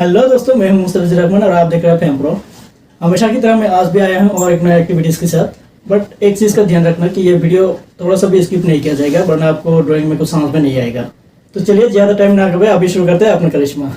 Hello दोस्तों, मैं हूं मostafijur और आप देख रहे हैं फैम प्रो। हमेशा की तरह मैं आज भी आया हूं और एक नया एक्टिविटीज़ के साथ। बट एक चीज़ का ध्यान रखना कि ये वीडियो थोड़ा सा भी स्किप नहीं किया जाएगा, वरना आपको ड्राइंग में कुछ समझ में नहीं आएगा। तो चलिए ज़्यादा टाइम ना करके अभी शुरू करते हैं अपना करिश्मा।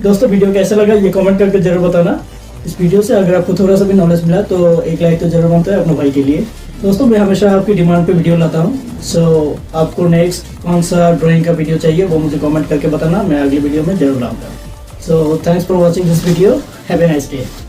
दोस्तों वीडियो कैसा लगा ये कमेंट करके जरूर बताना। इस वीडियो से अगर आपको थोड़ा सा भी नॉलेज मिला तो एक लाइक तो जरूर बनता है अपने भाई के लिए। दोस्तों मैं हमेशा आपकी डिमांड पे वीडियो लाता हूँ। सो आपको नेक्स्ट कौन सा ड्राइंग का वीडियो चाहिए वो मुझे कमेंट करके बताना, मैं अगली वीडियो में जरूर लाऊंगा। So thanks for watching this video, have a nice day.